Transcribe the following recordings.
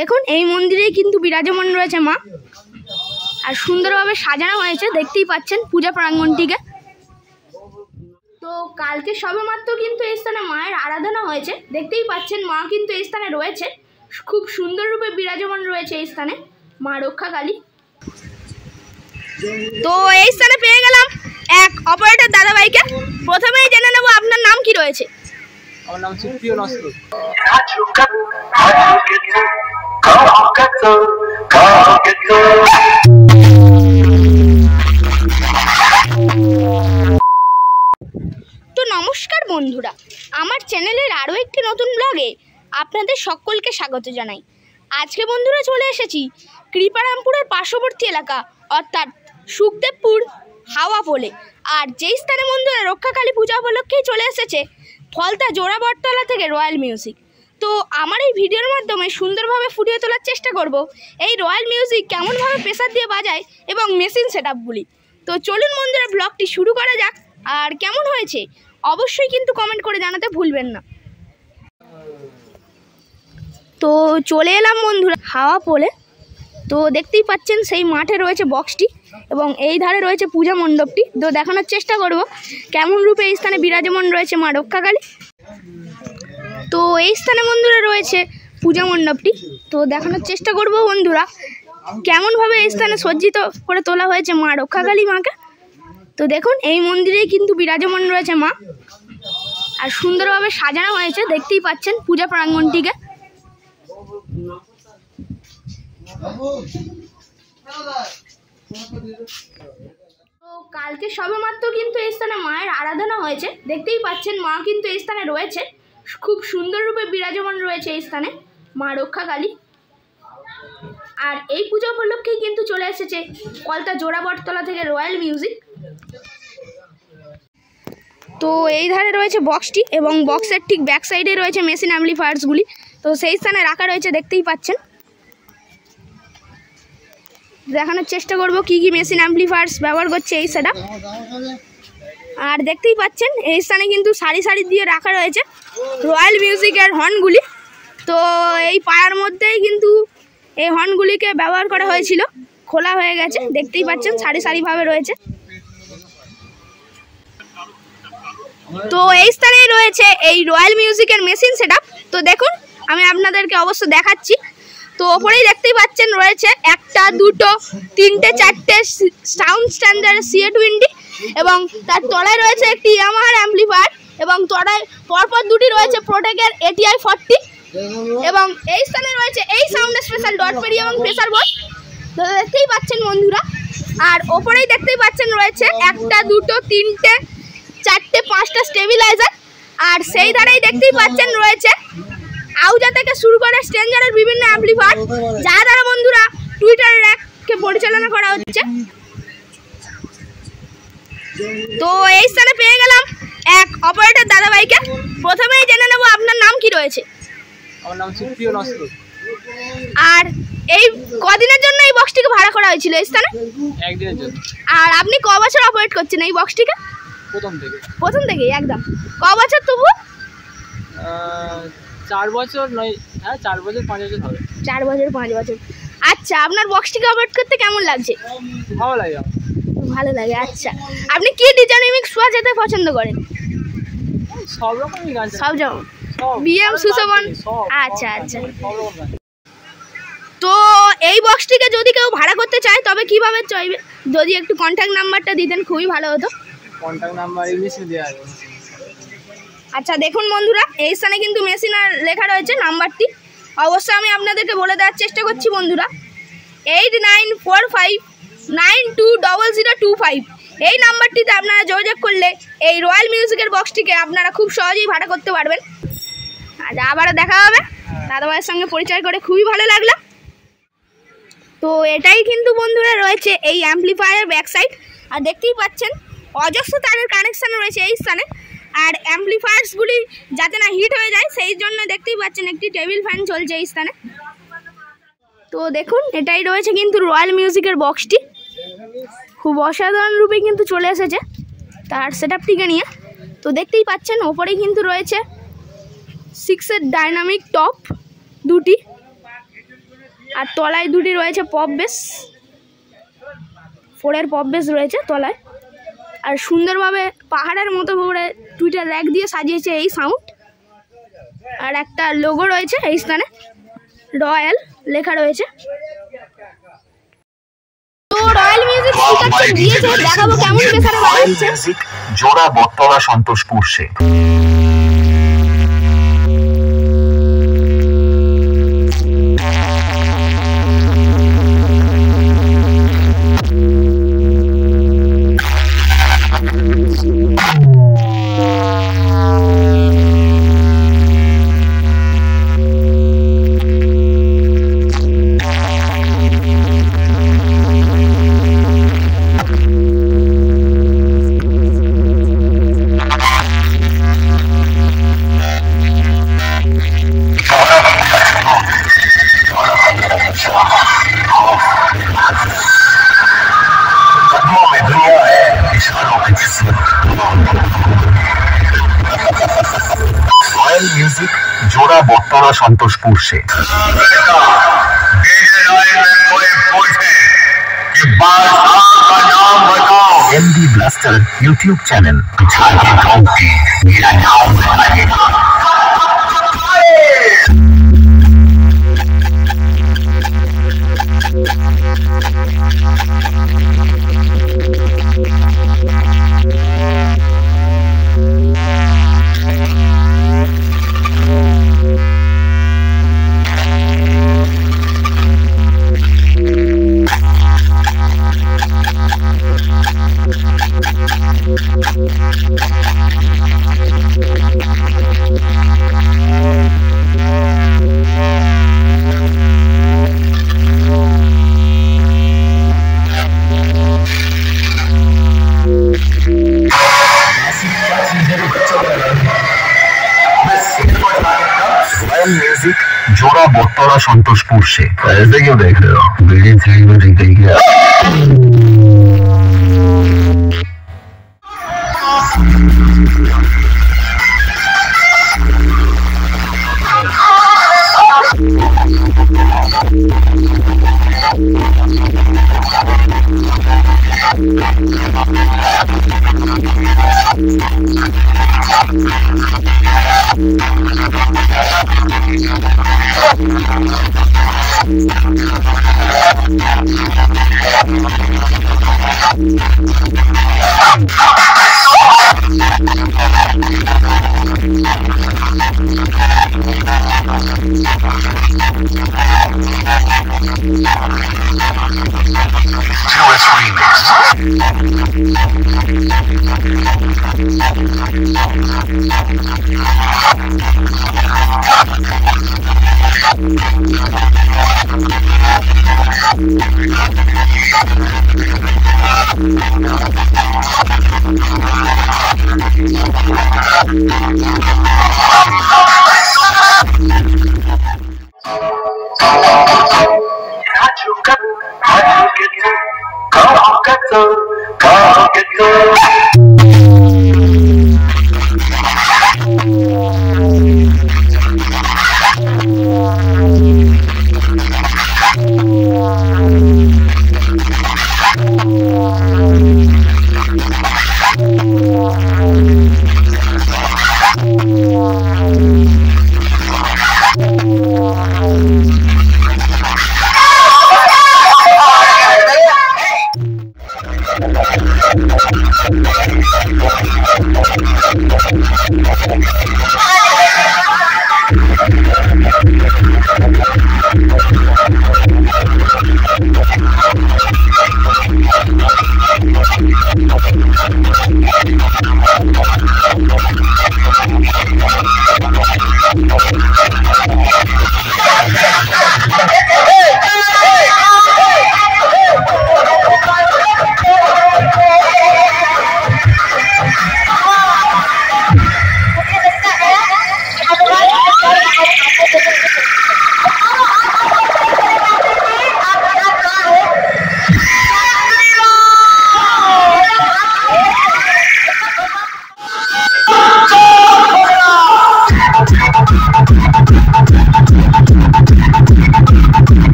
দেখুন এই মন্দিরে কিন্তু বিরাজমান রয়েছে মা, আর সুন্দরভাবে সাজানো হয়েছে, দেখতেই পাচ্ছেন পূজা প্রাঙ্গণটিকে। তো কালকে সবেমাত্র কিন্তু এই স্থানে মায়ের আরাধনা হয়েছে, দেখতেই পাচ্ছেন মা কিন্তু এই স্থানে রয়েছে, খুব সুন্দর রূপে বিরাজমান রয়েছে এই স্থানে মা রক্ষাকালী। তো এই স্থানে পেয়ে গেলাম এক অপারেটর দাদাভাইকে। প্রথমেই জেনে নেব আপনার নাম কি রয়েছে। আমার নাম সুপ্রিয় নস্কর। তো নমস্কার বন্ধুরা, আমার চ্যানেলের আরও একটি নতুন ব্লগে আপনাদের সকলকে স্বাগত জানাই। আজকে বন্ধুরা চলে এসেছি কৃপারামপুরের পার্শ্ববর্তী এলাকা অর্থাৎ সুখদেবপুর হাওয়া পোলে। আর যেই স্থানে বন্ধুরা রক্ষাকালী পূজা উপলক্ষেই চলে এসেছে ফলতা জোড়া বটতলা থেকে রয়্যাল মিউজিক। তো আমার এই ভিডিওর মাধ্যমে সুন্দরভাবে ফুটিয়ে তোলার চেষ্টা করব এই রয়্যাল মিউজিক কেমনভাবে প্রেসার দিয়ে বাজায় এবং মেশিন সেটআপগুলি। তো চলুন বন্ধুরা ব্লগটি শুরু করা যাক। আর কেমন হয়েছে অবশ্যই কিন্তু কমেন্ট করে জানাতে ভুলবেন না। তো চলে এলাম বন্ধুরা হাওয়া পোলে। তো দেখতেই পাচ্ছেন সেই মাঠে রয়েছে বক্সটি এবং এই ধারে রয়েছে পূজা মণ্ডপটি। তো দেখানোর চেষ্টা করব কেমন রূপে এই স্থানে বিরাজমান রয়েছে মা রক্ষাকালী। তো এই স্থানে বন্ধুরা রয়েছে পূজা মণ্ডপটি। তো দেখানোর চেষ্টা করব বন্ধুরা কেমনভাবে এই স্থানে সজ্জিত করে তোলা হয়েছে মা রক্ষাকালী মাকে। তো দেখুন এই মন্দিরে কিন্তু বিরাজমান রয়েছে মা, আর সুন্দরভাবে সাজানো হয়েছে, দেখতেই পাচ্ছেন পূজা প্রাঙ্গণটিকে। তো কালকে সবেমাত্র কিন্তু এই স্থানে মায়ের আরাধনা হয়েছে, দেখতেই পাচ্ছেন মা কিন্তু এই স্থানে রয়েছে, খুব সুন্দর রূপে বিরাজমান রয়েছে এই স্থানে মা রক্ষাকালী। আর এই পূজা উপলক্ষেই কিন্তু চলে এসেছে ফলতা জোড়া বটতলা থেকে রয়্যাল মিউজিক। তো এই ধারে রয়েছে বক্সটি এবং বক্সের ঠিক ব্যাক সাইডে রয়েছে মেশিন অ্যাম্পলিফায়ার্সগুলি। তো সেই স্থানে রাখা রয়েছে, দেখতেই পাচ্ছেন। দেখানোর চেষ্টা করব কি কি মেশিন অ্যাম্পলিফায়ার্স ব্যবহার করছে এই সেটআপ। আর দেখতেই পাচ্ছেন এই স্থানে কিন্তু সারি সারি দিয়ে রাখা রয়েছে রয়্যাল মিউজিকের হর্নগুলি। তো এই পাড়ার মধ্যেই কিন্তু এই হর্নগুলিকে ব্যবহার করা হয়েছিল, খোলা হয়ে গেছে, দেখতেই পাচ্ছেন সারি সারিভাবে রয়েছে। তো এই স্থানেই রয়েছে এই রয়্যাল মিউজিকের মেশিন সেটআপ। তো দেখুন আমি আপনাদেরকে অবশ্য দেখাচ্ছি। তো ওপরেই দেখতেই পাচ্ছেন রয়েছে একটা, দুটো, তিনটে, চারটে সাউন্ড স্ট্যান্ডার্ড CA20 এবং তার তলায় রয়েছে একটি ইয়ামাহার অ্যাম্পলিফায়ার এবং তলায় পরপর দুটি রয়েছে প্রোটেকের ATI 40 এবং এই স্থানে রয়েছে এই সাউন্ড স্পেশাল ডট পেরি এবং প্রেসার বোর্ড। তো দেখতেই পাচ্ছেন বন্ধুরা। আর ওপরেই দেখতেই পাচ্ছেন রয়েছে একটা, দুটো, তিনটে, চারটে, পাঁচটা স্টেবিলাইজার। আর সেই ধারেই দেখতেই পাচ্ছেন রয়েছে আউজা থেকে শুরু করে স্ট্রেঞ্জারের বিভিন্ন অ্যাম্পলিফায়ার, যা দ্বারা বন্ধুরা টুইটার র্যাককে পরিচালনা করা হচ্ছে। তো এই স্থানে পেয়ে গেলাম এক অপারেটর দাদাভাইকে। প্রথমেই জেনে নেব আপনার নাম কি রয়েছে। আমার নাম সুপ্রিয় নস্কর। আর এই কদিনের জন্য এই বক্সটিকে ভাড়া করা হয়েছিল এই স্থানে? একদিনের জন্য। আর আপনি ক বছর অপারেট করছেন এই বক্সটিকে? প্রথম থেকেই একদম। ক বছর তবু? 4 বছর নয়, হ্যাঁ 4 বছর 5 বছর হবে। 4 বছর 5 বছর। আচ্ছা, আপনার বক্সটিকে অপারেট করতে কেমন লাগছে? ভালো লাগে। ভালো লাগে। আচ্ছা, আপনি কি ডিজাইনিমিক্স বাজাতে পছন্দ করেন? সব রকমই গান। সব যেমন বিএম সুশোভন। আচ্ছা আচ্ছা। তো এই বক্সটিকে যদি কেউ ভাড়া করতে চায় তবে কিভাবে চাইবে? যদি একটু কন্ট্যাক্ট নাম্বারটা দিতেন খুবই ভালো হতো। কন্ট্যাক্ট নাম্বার ইংলিশে দেওয়া আছে। আচ্ছা দেখুন বন্ধুরা এই স্থানে কিন্তু মেশিন আর লেখা রয়েছে নাম্বারটি, অবশ্যই আমি আপনাদেরকে বলে দেওয়ার চেষ্টা করছি বন্ধুরা। 8945920025 এই নাম্বারটিতে আপনারা যোগাযোগ করলে এই রয়্যাল মিউজিকের বক্সটিকে আপনারা খুব সহজেই ভাড়া করতে পারবেন। আজ আবারও দেখা হবে, দাদাভাইয়ের সঙ্গে পরিচয় করে খুবই ভালো লাগলো। তো এটাই কিন্তু বন্ধুরা রয়েছে এই অ্যাম্পলিফায়ার ব্যাক সাইড। আর দেখতেই পাচ্ছেন অজস্র তারের কানেকশান রয়েছে এই স্থানে। আর অ্যাম্পলিফায়ার্সগুলি যাতে না হিট হয়ে যায় সেই জন্য দেখতেই পাচ্ছেন একটি টেবিল ফ্যান চলছে এই স্থানে। তো দেখুন এটাই রয়েছে কিন্তু রয়্যাল মিউজিকের বক্সটি, খুব অসাধারণ রূপে কিন্তু চলে এসেছে তার সেটআপটিকে নিয়ে। তো দেখতেই পাচ্ছেন ওপরেই কিন্তু রয়েছে 6 ডাইনামিক টপ দুটি আর তলায় দুটি রয়েছে পপ বেস, 4-এর পপ বেস রয়েছে তলায়। আর সুন্দরভাবে পাহাড়ের মতো করে দুইটা র্যাক দিয়ে সাজিয়েছে এই সাউন্ড। আর একটা লোগো রয়েছে এই স্থানে, রয়্যাল লেখা রয়েছে। তো রয়্যাল মিউজিক স্পিকারটা দিয়েছে, দেখাবো কেমন প্রেসারে বাজাচ্ছে। জোড়া বটতলা সন্তোষপুর সে रॉयल म्यूजिक जोड़ा बटतला सन्तोषपुर से एमडी ब्लास्टर यूट्यूब चैनल मेरा नाम बताएगा। म्यूजिक जोड़ा बटतला सन्तोषपुर से। ऐसे क्यों देख रहे हो? बिल्डिंग 3 में ठीक है।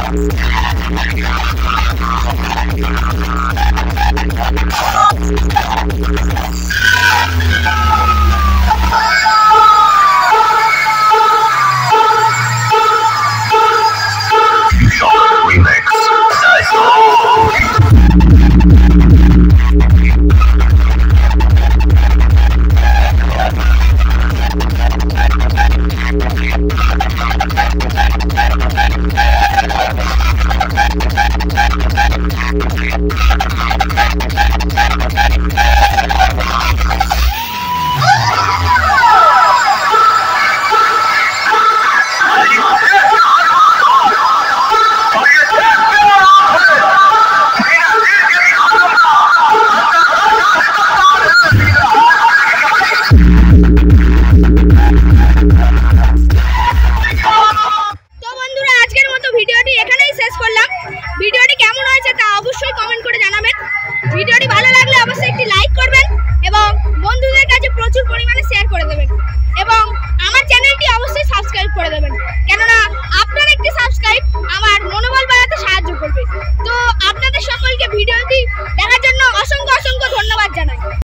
Remix.